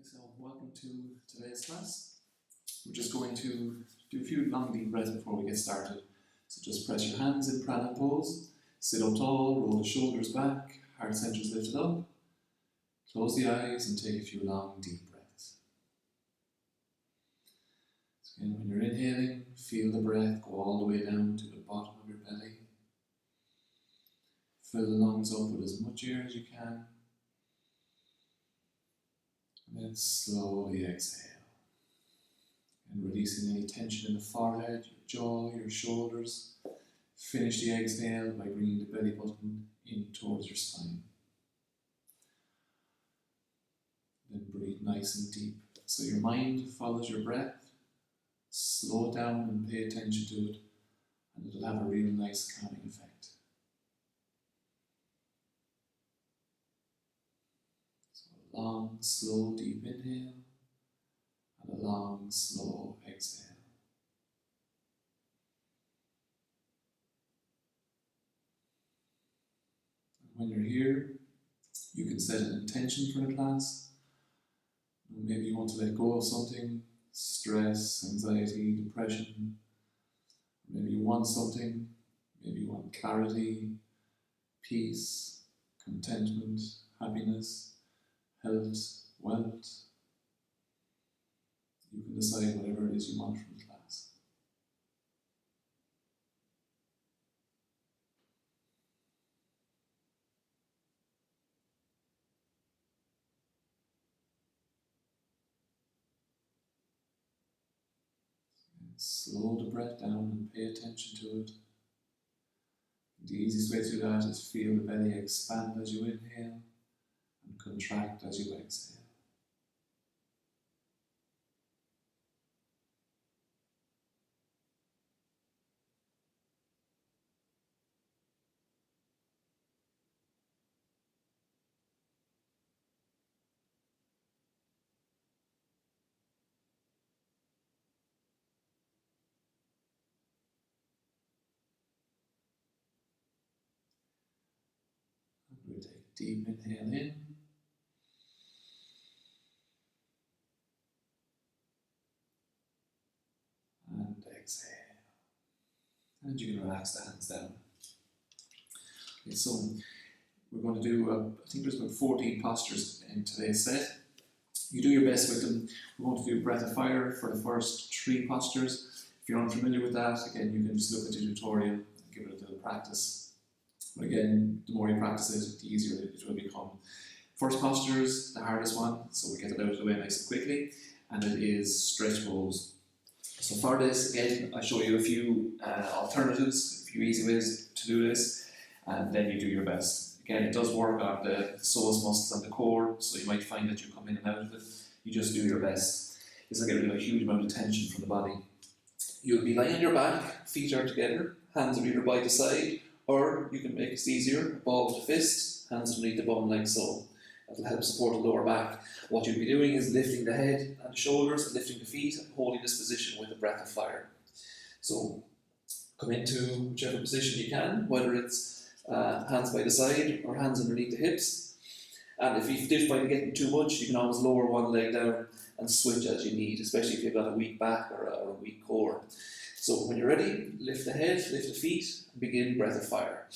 So welcome to today's class. We're just going to do a few long deep breaths before we get started. So just press your hands in prana pose, sit up tall, roll the shoulders back, heart centers lifted up. Close the eyes and take a few long deep breaths. So again, when you're inhaling, feel the breath go all the way down to the bottom of your belly. Fill the lungs up with as much air as you can. And then slowly exhale. And releasing any tension in the forehead, your jaw, your shoulders. Finish the exhale by bringing the belly button in towards your spine. Then breathe nice and deep. So your mind follows your breath. Slow it down and pay attention to it. And it'll have a real nice calming effect. A long, slow, deep inhale and a long, slow exhale. And when you're here, you can set an intention for the class. Maybe you want to let go of something, stress, anxiety, depression. Maybe you want something, maybe you want clarity, peace, contentment, happiness, health, wealth. You can decide whatever it is you want from the class. And slow the breath down and pay attention to it. The easiest way to do that is feel the belly expand as you inhale and contract as you exhale. And we take a deep inhale in. And exhale. And you can relax the hands down. Okay, so we're going to do, I think there's about 14 postures in today's set. You do your best with them. We're going to do breath of fire for the first 3 postures. If you're unfamiliar with that, again, you can just look at the tutorial and give it a little practice. But again, the more you practice it, the easier it will become. First posture is the hardest one, so we get it out of the way nice and quickly, and it is stretch pose. So for this, again, I show you a few alternatives, a few easy ways to do this, and then you do your best. Again, it does work on the psoas muscles and the core, so you might find that you come in and out of it. You just do your best. It's like getting a huge amount of tension from the body. You'll be lying on your back, feet are together, hands are either by the side, or you can make it easier, ball to fist, hands underneath the bum like so. That will help support the lower back. What you'll be doing is lifting the head and the shoulders and lifting the feet and holding this position with a breath of fire. So come into whichever position you can, whether it's hands by the side or hands underneath the hips. And if you did find it getting too much, you can always lower one leg down and switch as you need, especially if you've got a weak back or a weak core. So when you're ready, lift the head, lift the feet, and begin breath of fire.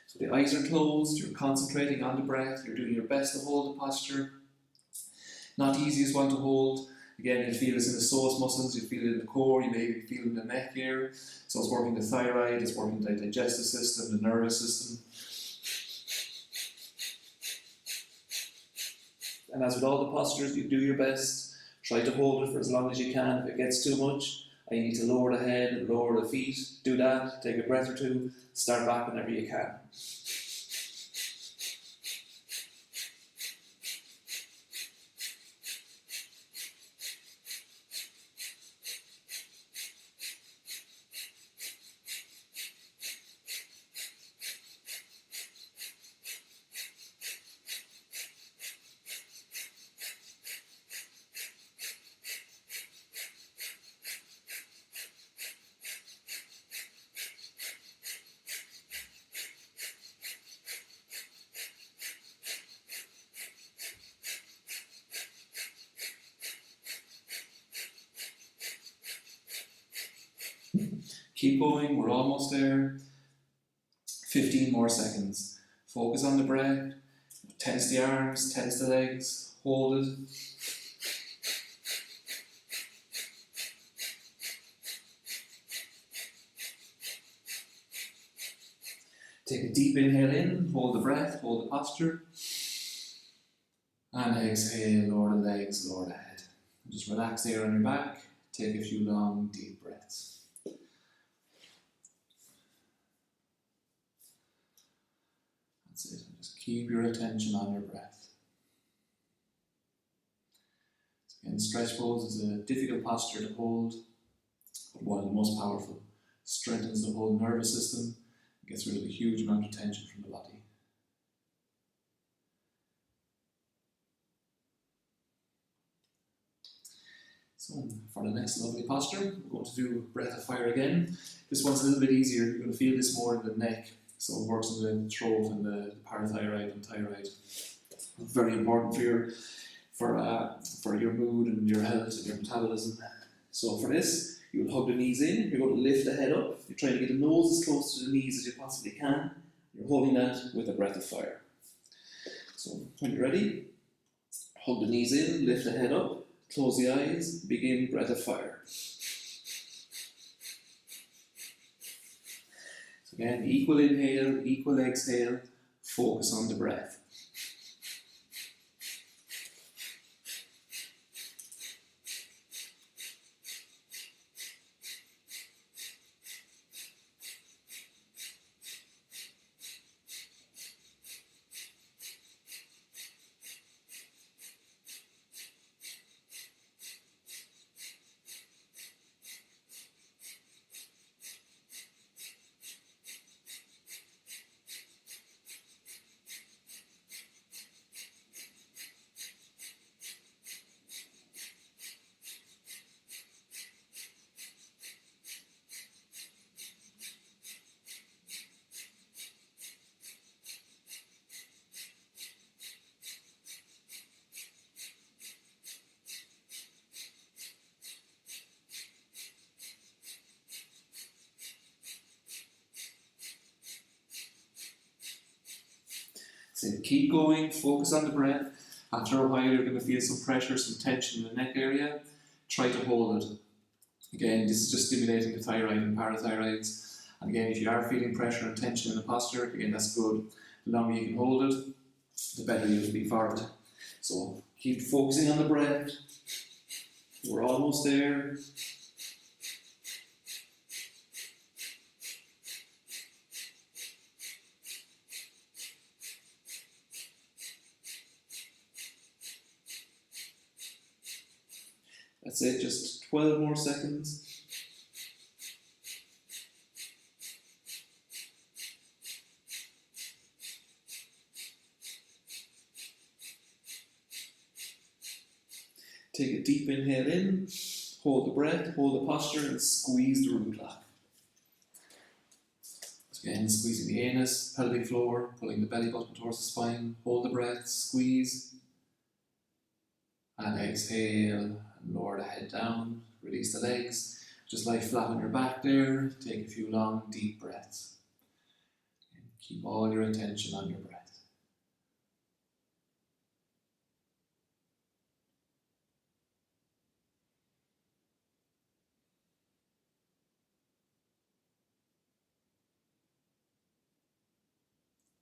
So the eyes are closed, you're concentrating on the breath, you're doing your best to hold the posture. Not the easiest one to hold. Again, you'll feel this in the psoas muscles, you'll feel it in the core, you may feel it in the neck here. So it's working the thyroid, it's working the digestive system, the nervous system. And as with all the postures, you do your best. Try to hold it for as long as you can. If it gets too much, and you need to lower the head and lower the feet, do that, take a breath or two, start back whenever you can. Keep going, we're almost there. 15 more seconds. Focus on the breath. Tense the arms, tense the legs, hold it. Take a deep inhale in, hold the breath, hold the posture. And exhale, lower the legs, lower the head. Just relax there on your back. Take a few long, deep breaths. That's it. Just keep your attention on your breath. So again, stretch pose is a difficult posture to hold, but one of the most powerful. Strengthens the whole nervous system, gets rid of a huge amount of tension from the body. So for the next lovely posture, we're going to do breath of fire again. This one's a little bit easier. You're going to feel this more in the neck, so it works in the throat and the parathyroid and thyroid. Very important for your mood and your health and your metabolism. So for this, you will hug the knees in. You're going to lift the head up. You're trying to get the nose as close to the knees as you possibly can. You're holding that with a breath of fire. So when you're ready, hug the knees in, lift the head up. Close the eyes, begin breath of fire. So again, equal inhale, equal exhale, focus on the breath. So keep going, focus on the breath. After a while you're going to feel some pressure, some tension in the neck area. Try to hold it. Again, this is just stimulating the thyroid and parathyroids. And again, if you are feeling pressure and tension in the posture, again, that's good. The longer you can hold it, the better you'll be for it. So keep focusing on the breath. We're almost there. That's it, just 12 more seconds. Take a deep inhale in, hold the breath, hold the posture, and squeeze the root lock. So again, squeezing the anus, pelvic floor, pulling the belly button towards the spine, hold the breath, squeeze, and exhale. Lower the head down, release the legs, just lie flat on your back there, take a few long deep breaths. And keep all your attention on your breath.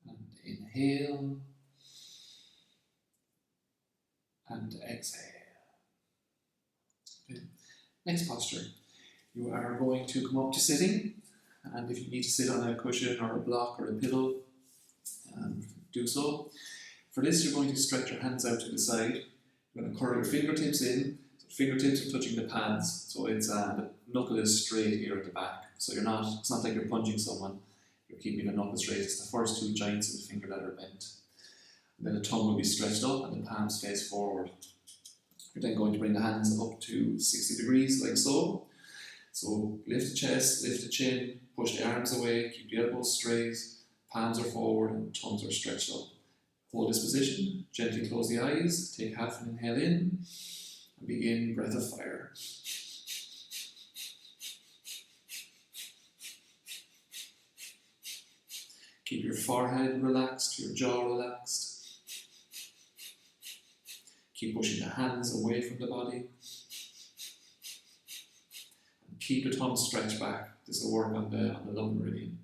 And inhale, and exhale. Okay. Next posture, you are going to come up to sitting, and if you need to sit on a cushion or a block or a pillow, do so. For this, you're going to stretch your hands out to the side. You're going to curl your fingertips in. So fingertips are touching the pads, so it's the knuckle is straight here at the back. So it's not like you're punching someone. You're keeping the knuckle straight. It's the first two joints of the finger that are bent. And then the tongue will be stretched up and the palms face forward. You're then going to bring the hands up to 60 degrees, like so. So lift the chest, lift the chin, push the arms away, keep the elbows straight, palms are forward and thumbs are stretched up. Hold this position, gently close the eyes, take half an inhale in, and begin breath of fire. your forehead relaxed, your jaw relaxed. Keep pushing the hands away from the body. And keep the thumbs stretched back. This will work on the lung meridian.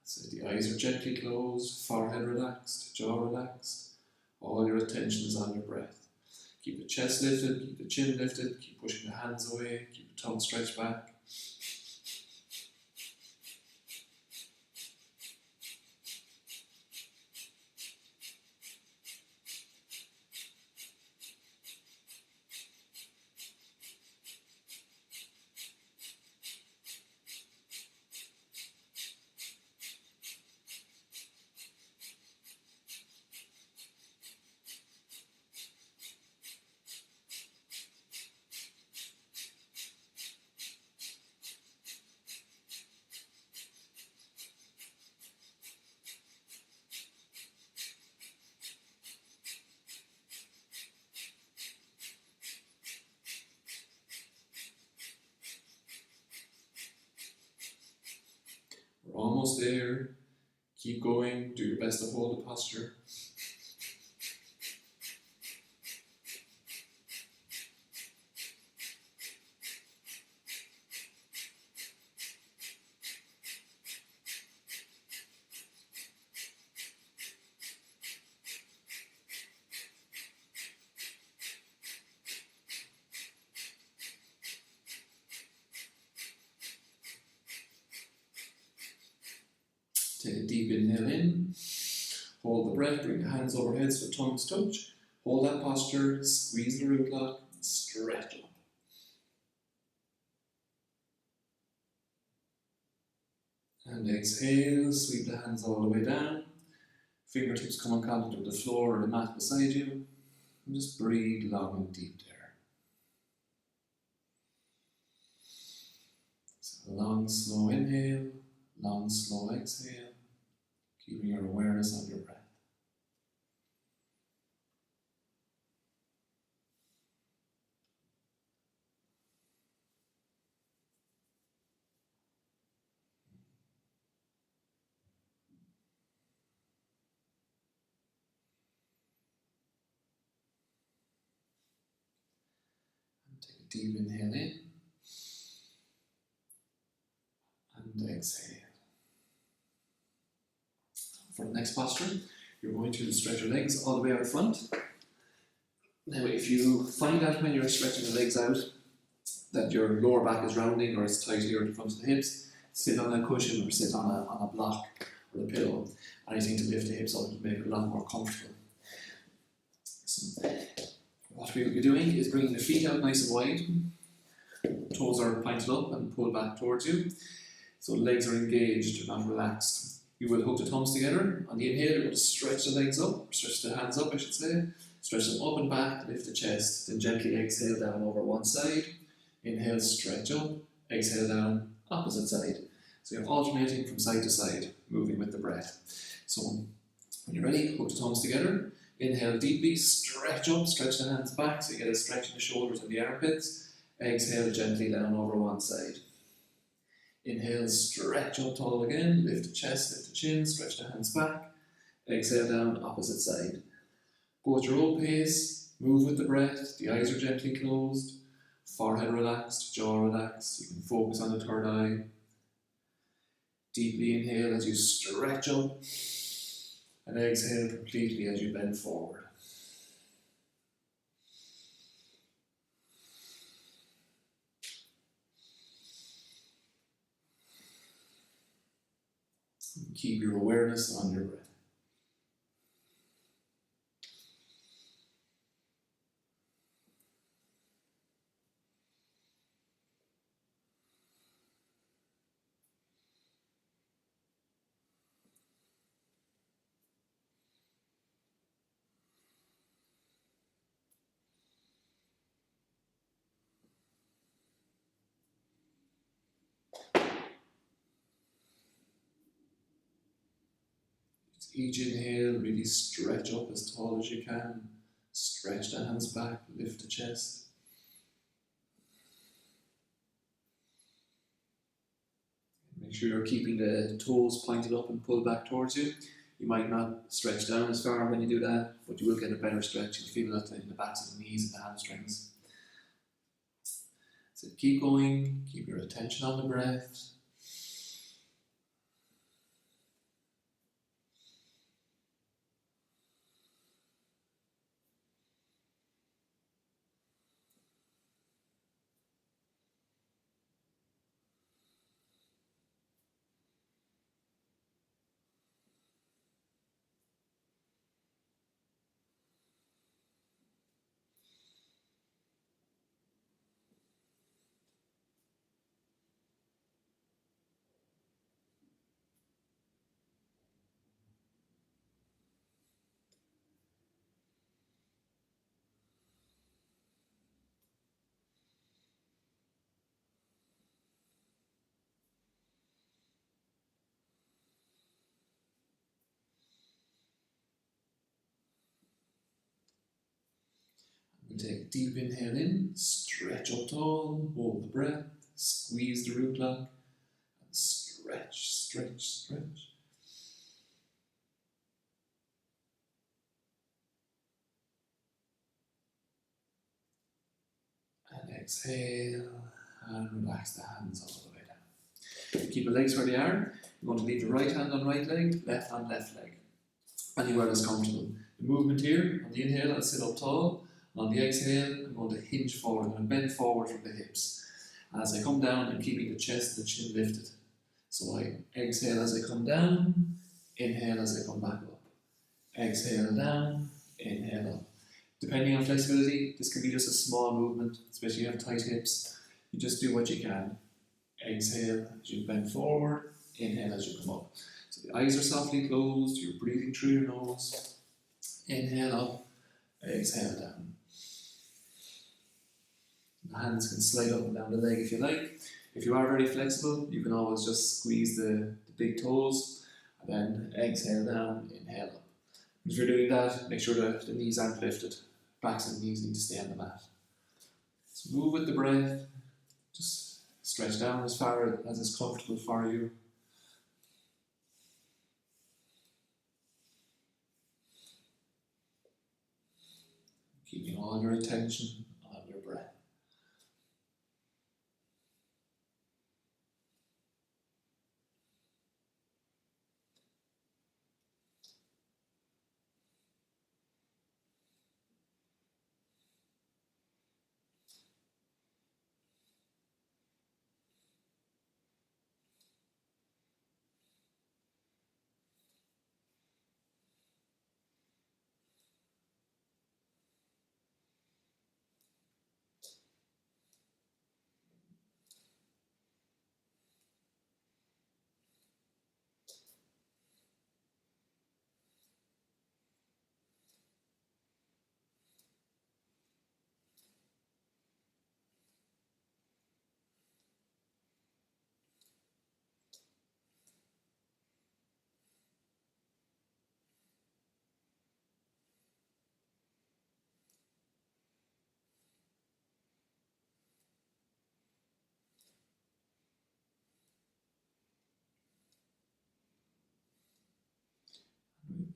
So the eyes are gently closed, forehead relaxed, jaw relaxed. All your attention is on your breath. Keep the chest lifted, keep the chin lifted, keep pushing the hands away, keep the tongue stretched back. We're almost there. Keep going. Do your best to hold the posture. Take a deep inhale in. Hold the breath, bring the hands overhead so the tongues touch. Hold that posture, squeeze the root lock, stretch up. And exhale, sweep the hands all the way down. Fingertips come in contact with the floor or the mat beside you. And just breathe long and deep there. So long, slow inhale, long, slow exhale. Keeping your awareness on your breath. And take a deep inhale in. And exhale. For the next posture, you're going to stretch your legs all the way out front. Now, if you find out when you're stretching the legs out that your lower back is rounding or it's tight here at the front of the hips, sit on a cushion or sit on a block or a pillow. Anything to lift the hips up to make it a lot more comfortable. So, what we'll be doing is bringing the feet out nice and wide. Toes are pointed up and pulled back towards you. So legs are engaged, not relaxed. You will hook the thumbs together. On the inhale, you're going to stretch the legs up, stretch the hands up, I should say. Stretch them up and back, lift the chest. Then gently exhale down over one side. Inhale, stretch up. Exhale down, opposite side. So you're alternating from side to side, moving with the breath. So when you're ready, hook the thumbs together. Inhale deeply, stretch up, stretch the hands back so you get a stretch in the shoulders and the armpits. Exhale gently down over one side. Inhale, stretch up tall again, lift the chest, lift the chin, stretch the hands back. Exhale down, opposite side. Go at your own pace, move with the breath, the eyes are gently closed, forehead relaxed, jaw relaxed. You can focus on the third eye. Deeply inhale as you stretch up, and exhale completely as you bend forward. Keep your awareness on your breath. Each inhale, really stretch up as tall as you can. Stretch the hands back, lift the chest. Make sure you're keeping the toes pointed up and pulled back towards you. You might not stretch down as far when you do that, but you will get a better stretch. You'll feel that in the backs of the knees and the hamstrings. So keep going, keep your attention on the breath. We'll take a deep inhale in, stretch up tall, hold the breath, squeeze the root lock, and stretch, stretch, stretch. And exhale, and relax the hands all the way down. Keep the legs where they are. You want to leave the right hand on right leg, left hand left leg. Anywhere that's comfortable. The movement here, on the inhale, I'll sit up tall. On the exhale, I'm going to hinge forward. I'm going to bend forward from the hips. As I come down, I'm keeping the chest and the chin lifted. So I exhale as I come down, inhale as I come back up. Exhale down, inhale up. Depending on flexibility, this can be just a small movement, especially if you have tight hips. You just do what you can. Exhale as you bend forward, inhale as you come up. So the eyes are softly closed, you're breathing through your nose. Inhale up, exhale down. The hands can slide up and down the leg if you like. If you are very flexible, you can always just squeeze the big toes and then exhale down, inhale up. If you're doing that, make sure that the knees aren't lifted. Backs and knees need to stay on the mat. So move with the breath. Just stretch down as far as is comfortable for you. Keeping all your attention on your breath.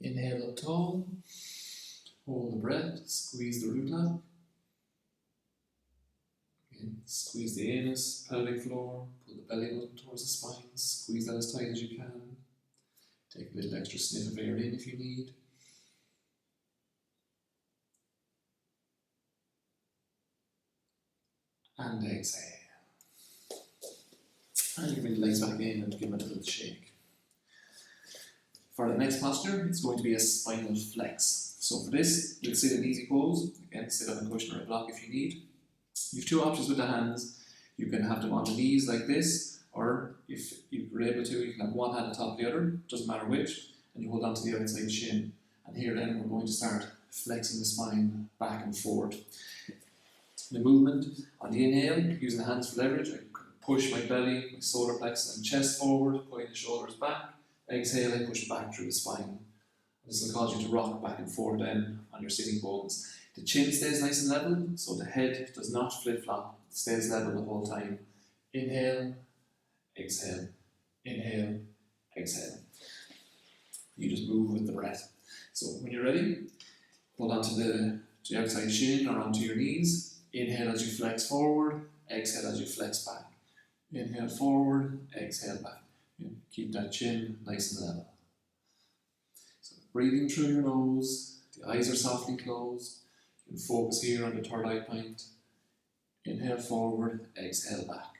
Inhale up tall, hold the breath, squeeze the root lock. Again, squeeze the anus, pelvic floor, pull the belly button towards the spine, squeeze that as tight as you can. Take a little extra sniff of air in if you need. And exhale. And you can bring the legs back in and give it a little shake. For the next posture, it's going to be a spinal flex. So for this, you'll sit in easy pose. Again, sit on a cushion or a block if you need. You have two options with the hands. You can have them on the knees like this, or if you're able to, you can have one hand on top of the other, doesn't matter which, and you hold on to the outside shin. And here then we're going to start flexing the spine back and forward. The movement on the inhale, using the hands for leverage, I push my belly, my solar plexus and chest forward, pulling the shoulders back. Exhale, I push back through the spine. This will cause you to rock back and forth then on your sitting bones. The chin stays nice and level, so the head does not flip-flop. It stays level the whole time. Inhale, exhale, inhale, exhale. You just move with the breath. So when you're ready, hold on to the outside shin or onto your knees. Inhale as you flex forward, exhale as you flex back. Inhale forward, exhale back. And keep that chin nice and level. So breathing through your nose, the eyes are softly closed. You can focus here on the third eye point. Inhale forward, exhale back.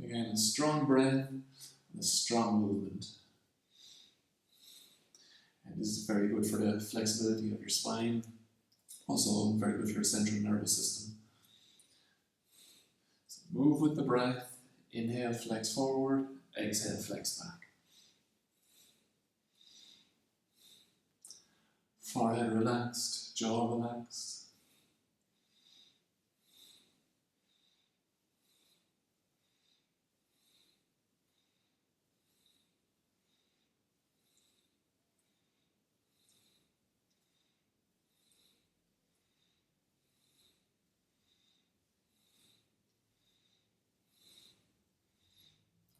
Again, a strong breath and a strong movement. And this is very good for the flexibility of your spine. Also very good for your central nervous system. So move with the breath. Inhale, flex forward. Exhale, flex back. Forehead relaxed, jaw relaxed.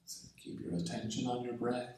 So keep your attention on your breath.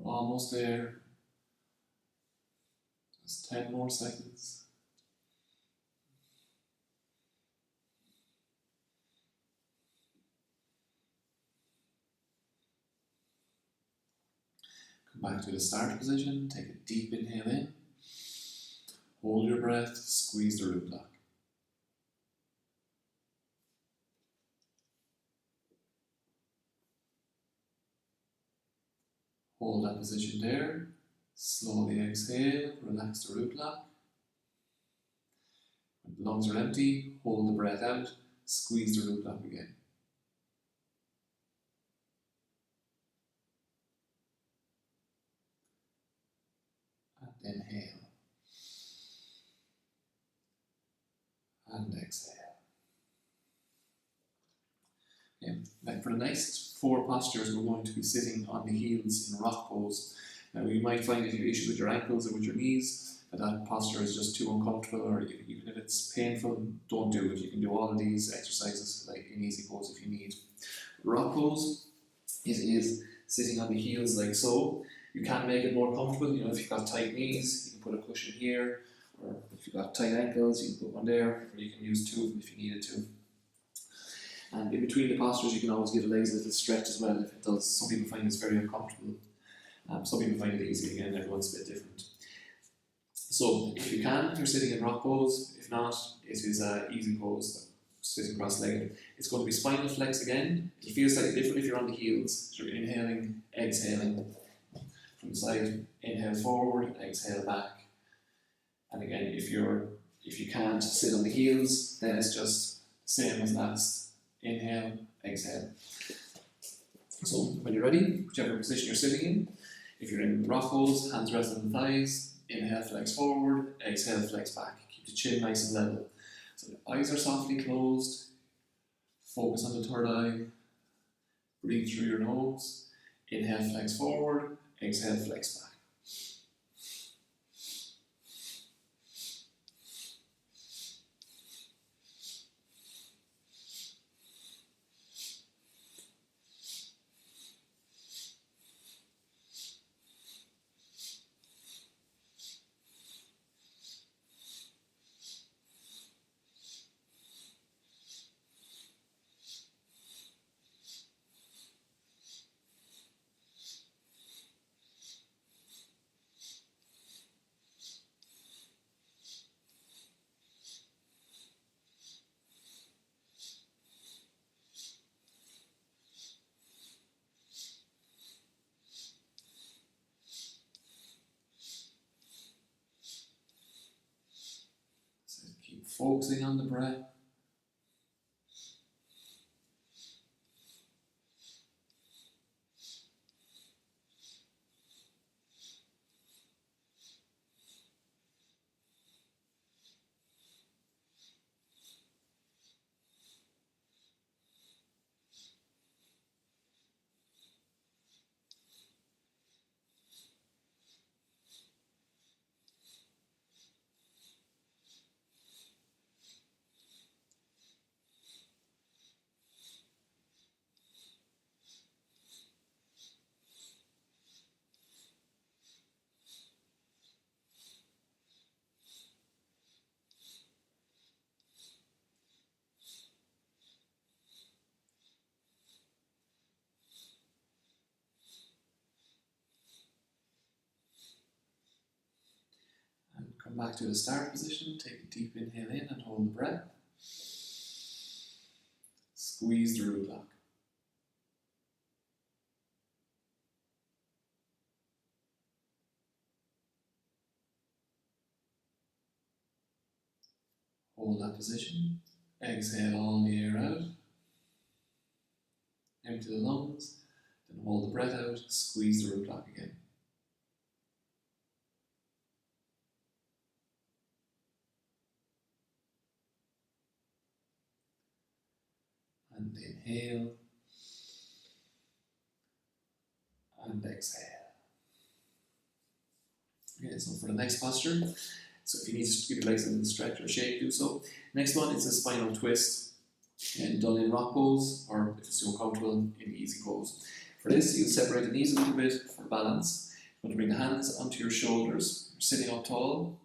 We're almost there. Just 10 more seconds. Come back to the start position. Take a deep inhale in. Hold your breath. Squeeze the root block. Hold that position there. Slowly exhale. Relax the root block. When the lungs are empty, hold the breath out. Squeeze the root block again. And inhale. And exhale. Okay. Now for the next 4 postures, we're going to be sitting on the heels in rock pose. Now you might find if you have issues with your ankles or with your knees, that posture is just too uncomfortable, or even if it's painful, don't do it. You can do all of these exercises like in easy pose if you need. Rock pose is sitting on the heels like so. You can make it more comfortable. You know, if you've got tight knees, you can put a cushion here, or if you've got tight ankles, you can put one there, or you can use 2 of them if you needed to. And in between the postures, you can always give the legs a little stretch as well if it does. Some people find this very uncomfortable. Some people find it easy. Again, everyone's a bit different. So if you can, you're sitting in rock pose. If not, it is an easy pose, sitting cross-legged. It's going to be spinal flex again. It'll feel slightly different if you're on the heels. So you're inhaling, exhaling from the side. Inhale forward, exhale back. And again, if you can't sit on the heels, then it's just the same as last. Inhale, exhale. So when you're ready, whichever position you're sitting in, if you're in rock pose, hands rest on the thighs, inhale, flex forward, exhale, flex back. Keep the chin nice and level. So the eyes are softly closed. Focus on the third eye. Breathe through your nose. Inhale, flex forward, exhale, flex back. focusing on the breath. Come back to the start position, take a deep inhale in and hold the breath. Squeeze the root lock. Hold that position. Exhale all the air out. Empty the lungs. Then hold the breath out. Squeeze the root lock again. And inhale. And exhale. Okay, so for the next posture, so if you need to give your legs a little stretch or shake, do so. Next one is a spinal twist, and done in rock pose, or if it's too uncomfortable, in easy pose. For this, you'll separate the knees a little bit for balance. You're going to bring the hands onto your shoulders. You're sitting up tall.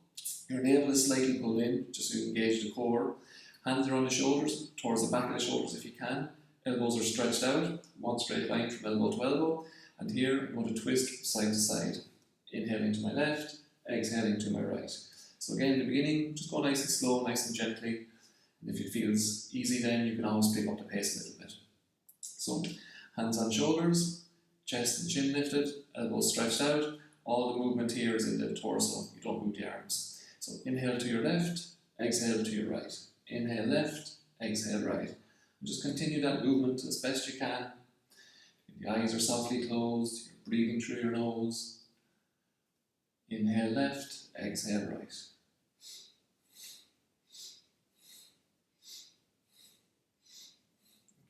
Your navel is slightly pulled in, just so you engage the core. Hands are on the shoulders, towards the back of the shoulders if you can. Elbows are stretched out, one straight line from elbow to elbow. And here, I'm going to twist side to side. Inhaling to my left, exhaling to my right. So again, in the beginning, just go nice and slow, nice and gently. And if it feels easy, then you can always pick up the pace a little bit. So, hands on shoulders, chest and chin lifted, elbows stretched out. All the movement here is in the torso, you don't move the arms. So inhale to your left, exhale to your right. Inhale left, exhale right. And just continue that movement as best you can. The eyes are softly closed, you're breathing through your nose. Inhale left, exhale right.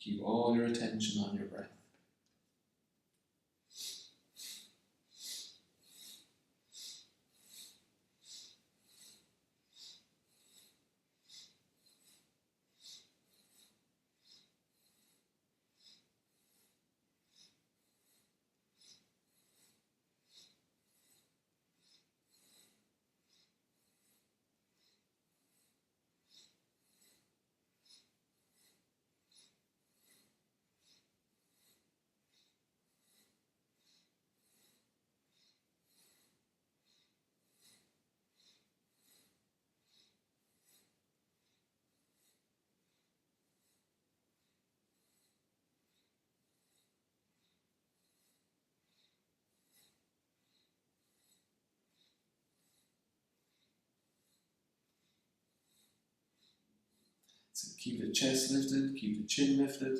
Keep all your attention on your breath. So keep the chest lifted, keep the chin lifted.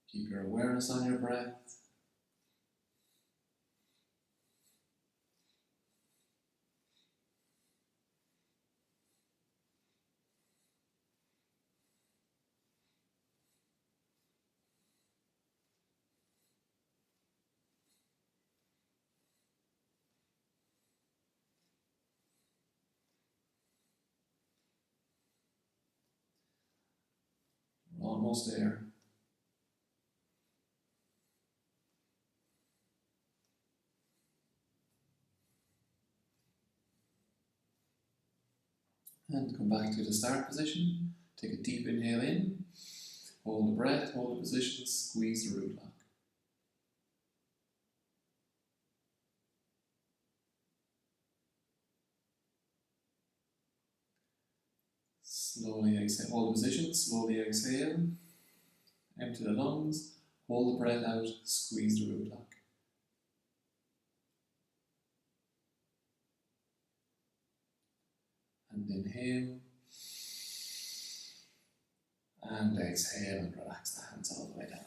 Keep your awareness on your breath. We're almost there. And come back to the start position. Take a deep inhale in. Hold the breath, hold the position, squeeze the root lock. Slowly exhale, hold the position, slowly exhale. Empty the lungs, hold the breath out, squeeze the root lock. And inhale. And exhale and relax the hands all the way down.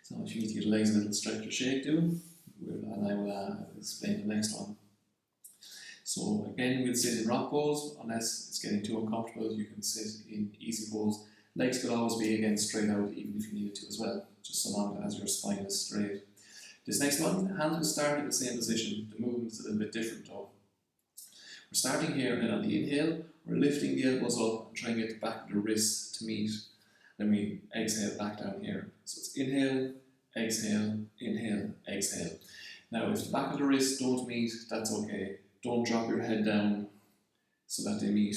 So if you need to get your legs a little stretch or shake, do. And I will explain the next one. So again, we'll sit in rock pose. Unless it's getting too uncomfortable, you can sit in easy pose. Legs could always be again straight out, even if you needed to as well, just so long as your spine is straight. This next one, hands will start in the same position. The movement is a little bit different though. We're starting here, and then on the inhale, we're lifting the elbows up and trying to get the back of the wrists to meet. Then we exhale back down here. So it's inhale, exhale, inhale, exhale. Now if the back of the wrists don't meet, that's okay. Don't drop your head down so that they meet.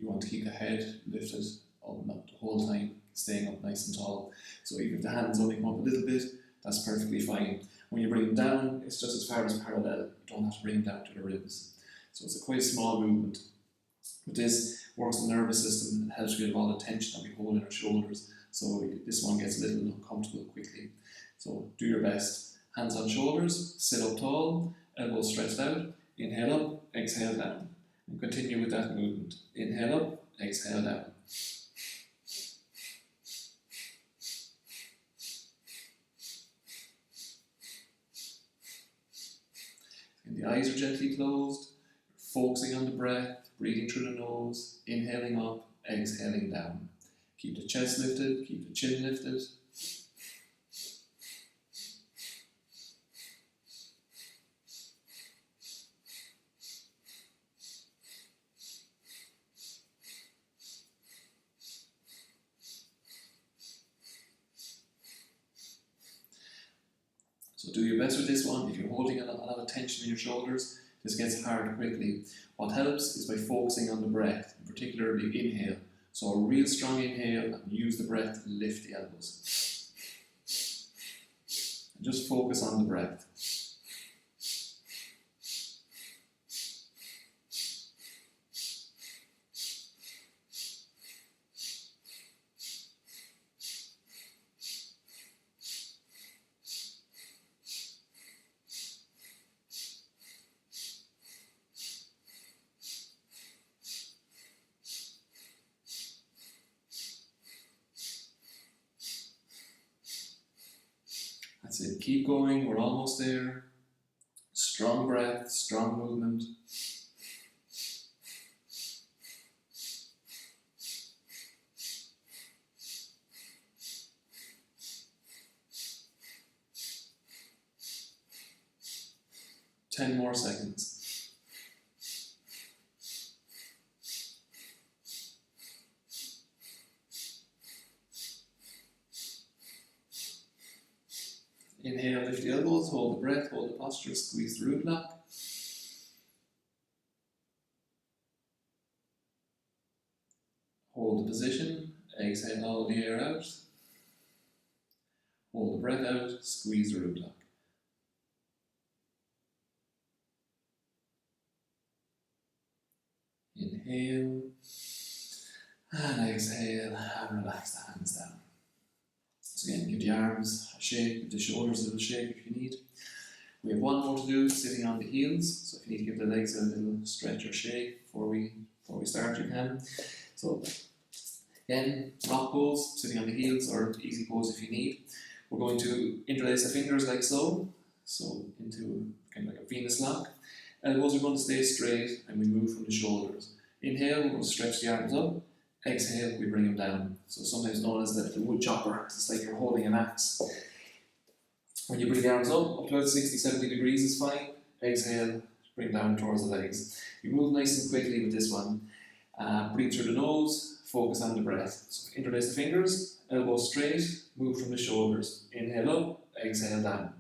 You want to keep the head lifted up the whole time, staying up nice and tall. So even if the hands only come up a little bit, that's perfectly fine. When you bring them down, it's just as far as parallel. You don't have to bring them down to the ribs. So it's a quite small movement. But this works the nervous system and helps get all the tension that we hold in our shoulders. So this one gets a little uncomfortable quickly. So do your best. Hands on shoulders, sit up tall, elbows stretched out. Inhale up, exhale down. And continue with that movement. Inhale up, exhale down. And the eyes are gently closed. Focusing on the breath, breathing through the nose, inhaling up, exhaling down. Keep the chest lifted, keep the chin lifted. So do your best with this one. If you're holding a lot of tension in your shoulders, this gets hard quickly. What helps is by focusing on the breath, and particularly inhale. So a real strong inhale, and use the breath to lift the elbows. And just focus on the breath. That's it, keep going, we're almost there. Strong breath, strong movement. Ten more seconds. Inhale, lift the elbows, hold the breath, hold the posture, squeeze the root lock. Hold the position, exhale all the air out. Hold the breath out, squeeze the root lock. Inhale, and exhale, and relax the hands down. So again, give the arms a shake, give the shoulders a little shake if you need. We have one more to do, sitting on the heels. So if you need to give the legs a little stretch or shake before we start, you can. So again, rock pose, sitting on the heels, or easy pose if you need. We're going to interlace the fingers like so. So into kind of like a Venus lock. Elbows are going to stay straight, and we move from the shoulders. Inhale, we're going to stretch the arms up. Exhale, we bring them down. So sometimes known as the wood chopper. It's like you're holding an axe. When you bring the arms up to about 60-70 degrees is fine. Exhale, bring down towards the legs. You move nice and quickly with this one. Breathe through the nose, focus on the breath. So interlace the fingers, elbows straight, move from the shoulders. Inhale up, exhale down.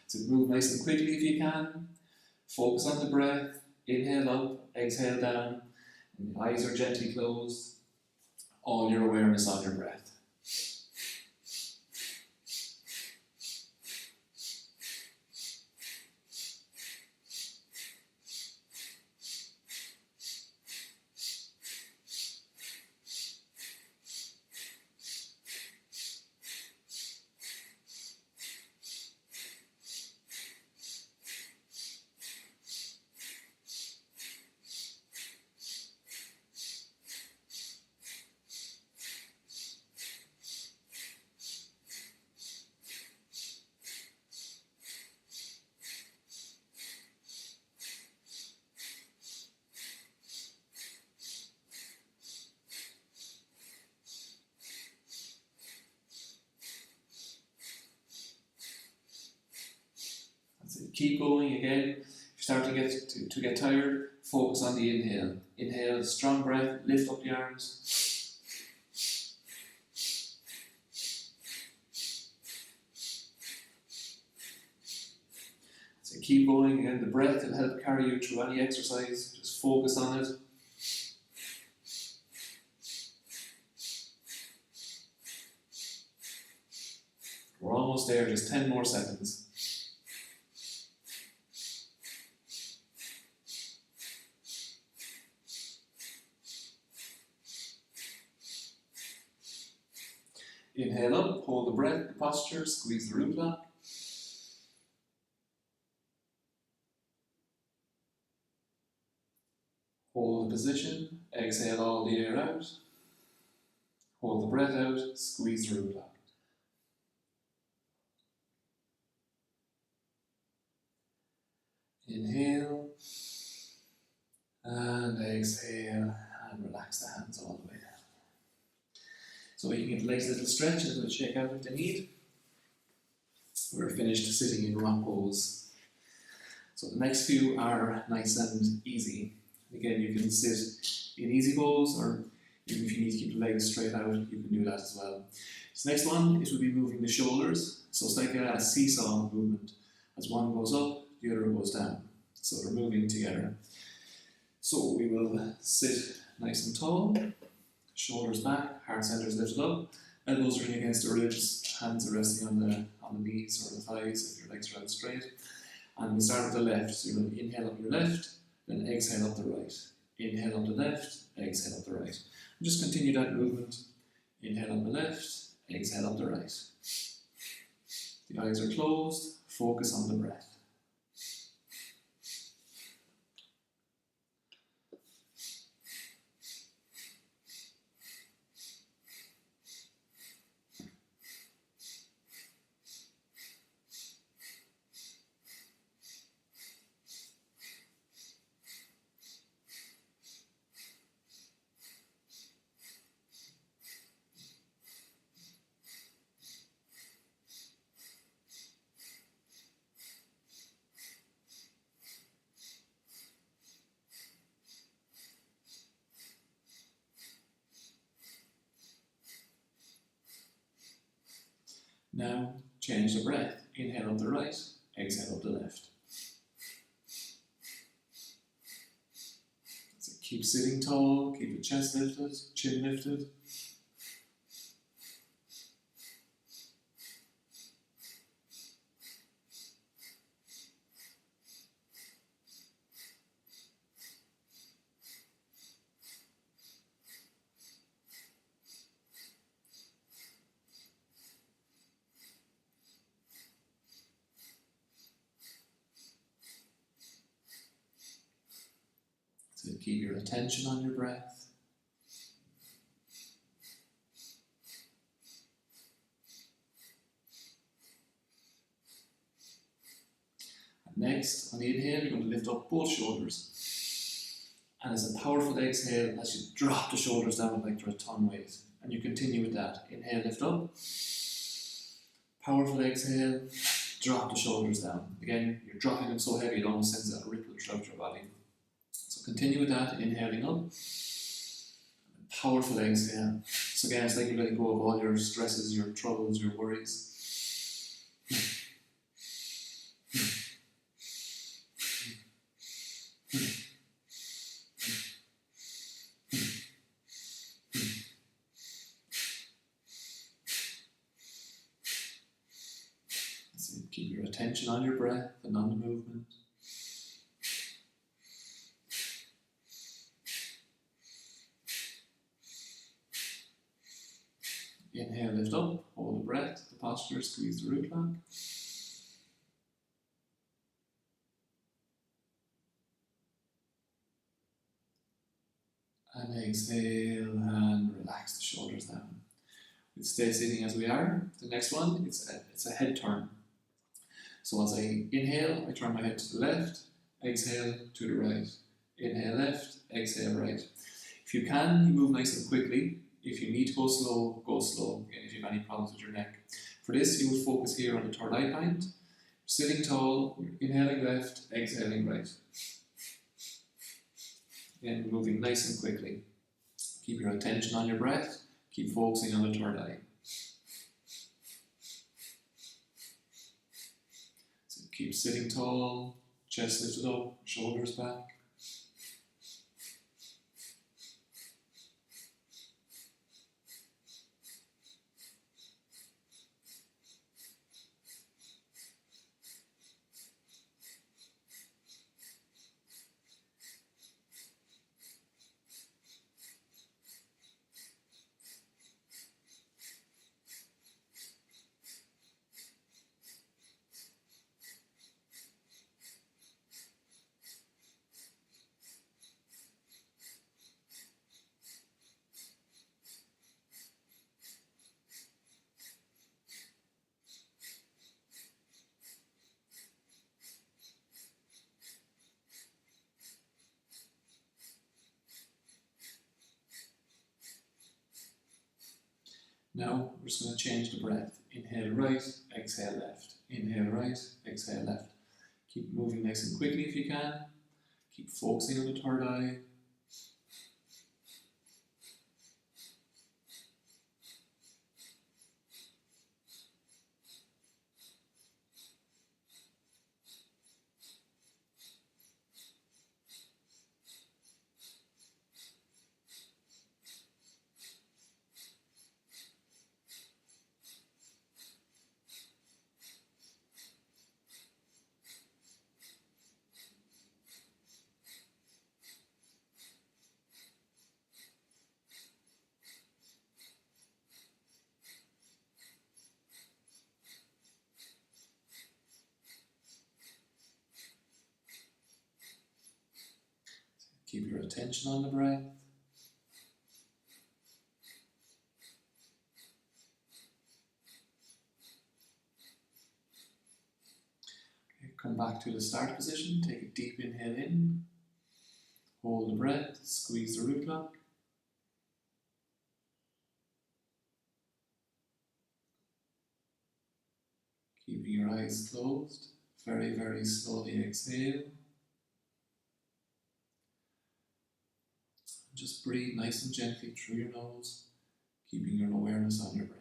So move nice and quickly if you can. Focus on the breath. Inhale up, exhale down. And the eyes are gently closed. All your awareness on your breath. keep going again. If you start to get tired, focus on the inhale. Inhale, strong breath, lift up the arms. So keep going again. The breath will help carry you through any exercise. Just focus on it. We're almost there, just 10 more seconds. Inhale up, hold the breath, the posture, squeeze the root lock. Hold the position, exhale all the air out. Hold the breath out, squeeze the root lock. Inhale and exhale and relax the hands all the way down. So you can give the legs a little stretch, a little shake out if they need. We're finished sitting in rock pose. So the next few are nice and easy. Again, you can sit in easy pose, or even if you need to keep the legs straight out, you can do that as well. So next one, it will be moving the shoulders. So it's like a seesaw movement. As one goes up, the other goes down. So they're moving together. So we will sit nice and tall, shoulders back, heart centers lifted up, elbows are in against the ribs, hands are resting on the knees or the thighs if your legs are out straight. And we start with the left. So you're going to inhale up your left, then exhale up the right. Inhale up the left, exhale up the right. And just continue that movement. Inhale up the left, exhale up the right. The eyes are closed, focus on the breath. Now change the breath. Inhale up the right, exhale up the left. So keep sitting tall, keep the chest lifted, chin lifted. So keep your attention on your breath. And next, on the inhale, you're going to lift up both shoulders. And it's a powerful exhale as you drop the shoulders down like they're a ton weight. And you continue with that. Inhale, lift up. Powerful exhale, drop the shoulders down. Again, you're dropping them so heavy it almost sends a ripple throughout your body. So continue with that, inhaling up. Powerful exhale. So again, it's like you're letting go of all your stresses, your troubles, your worries. So keep your attention on your breath and on the movement. Inhale, lift up, hold the breath, the posture, squeeze the root lock. And exhale and relax the shoulders down. We'll stay sitting as we are. The next one, it's a head turn. So as I inhale, I turn my head to the left, exhale to the right. Inhale left, exhale right. If you can, you move nice and quickly. If you need to go slow, go slow. Again, if you have any problems with your neck. For this, you will focus here on the third eye point. Sitting tall, inhaling left, exhaling right. Again, moving nice and quickly. Keep your attention on your breath. Keep focusing on the third eye. So keep sitting tall, chest lifted up, shoulders back. Now we're just going to change the breath. Inhale right, exhale left. Inhale right, exhale left. Keep moving nice and quickly if you can. Keep focusing on the third eye. Keep your attention on the breath. Okay, come back to the start position. Take a deep inhale in. Hold the breath. Squeeze the root lock. Keeping your eyes closed. Very, very slowly exhale. Just breathe nice and gently through your nose, keeping your awareness on your breath.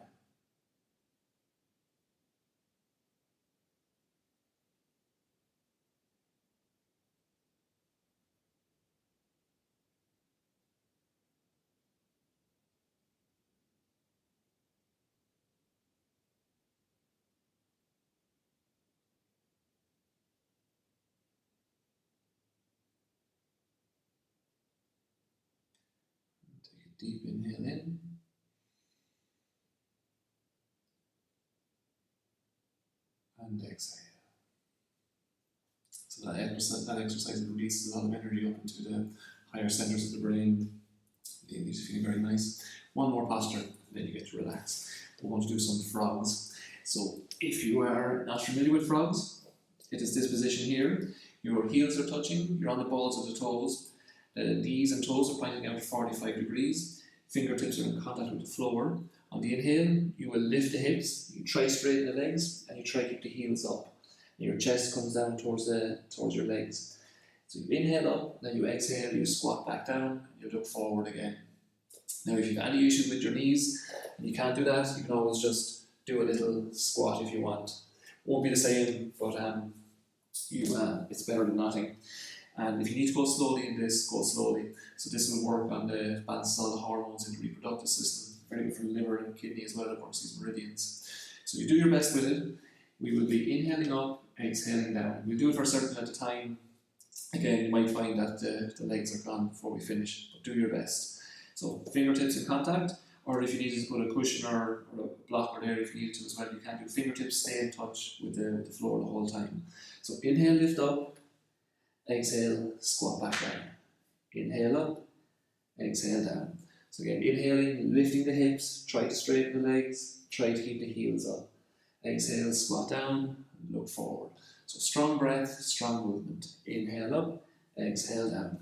Take a deep inhale in. And exhale. So that exercise releases a lot of energy up into the higher centers of the brain. These are feeling very nice. One more posture, and then you get to relax. We're going to do some frogs. So if you are not familiar with frogs, it is this position here. Your heels are touching, you're on the balls of the toes. The knees and toes are pointing out 45 degrees. Fingertips are in contact with the floor. On the inhale, you will lift the hips, you try straighten the legs, and you try to keep the heels up. And your chest comes down towards your legs. So you inhale up, then you exhale, you squat back down, you look forward again. Now if you have any issues with your knees, and you can't do that, you can always just do a little squat if you want. Won't be the same, but it's better than nothing. And if you need to go slowly in this, go slowly. So this will work on the balance of all the hormones in the reproductive system. Very good for the liver and kidney as well, it works these meridians. So you do your best with it. We will be inhaling up, exhaling down. We'll do it for a certain amount of time. Again, you might find that the legs are gone before we finish, but do your best. So fingertips in contact, or if you need to put a cushion or a blocker there if you need to as well, you can do. Fingertips stay in touch with the floor the whole time. So inhale, lift up, exhale, squat back down. Inhale up, exhale down. So again, inhaling, lifting the hips, try to straighten the legs, try to keep the heels up. Exhale, squat down, look forward. So strong breath, strong movement. Inhale up, exhale down.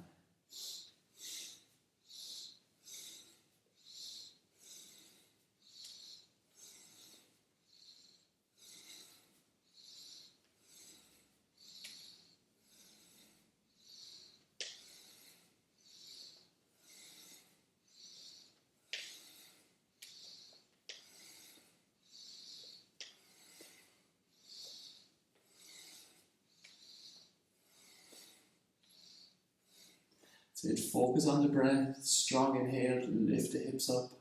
So focus on the breath, strong inhale to lift the hips up.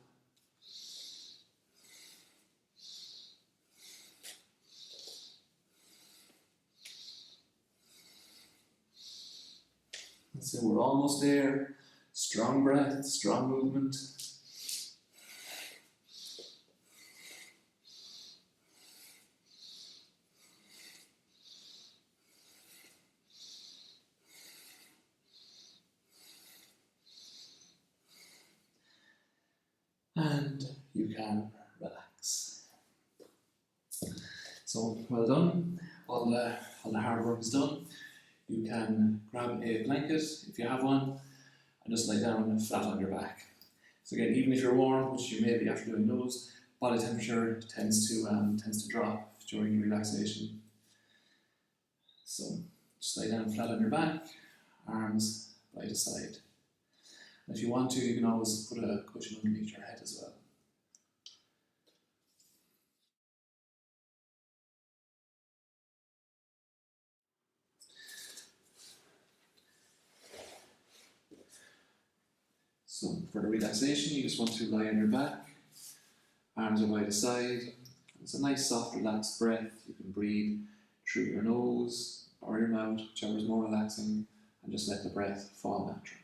So we're almost there. Strong breath, strong movement. And you can relax. So well done. All the hard work is done. You can grab a blanket if you have one and just lie down flat on your back. So again, even if you're warm, which you may be after doing those, body temperature tends to drop during relaxation. So just lie down flat on your back, arms by the side. And if you want to, you can always put a cushion underneath your head as well. So for the relaxation, you just want to lie on your back, arms are by the side. It's a nice, soft, relaxed breath. You can breathe through your nose or your mouth, whichever is more relaxing, and just let the breath fall naturally.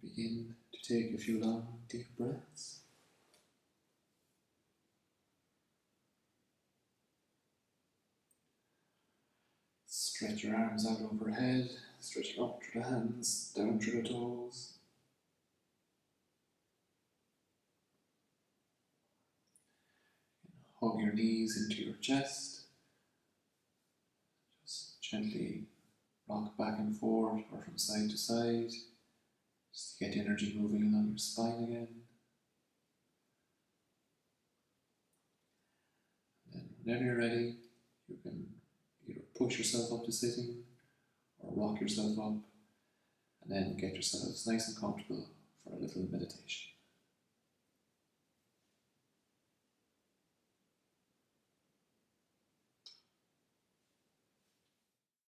Begin to take a few long, deep breaths. Stretch your arms out overhead, stretching up through the hands, down through the toes. Hug your knees into your chest. Just gently rock back and forth or from side to side, just to get energy moving along your spine again. And then whenever you're ready, you can either push yourself up to sitting or rock yourself up, and then get yourselves nice and comfortable for a little meditation.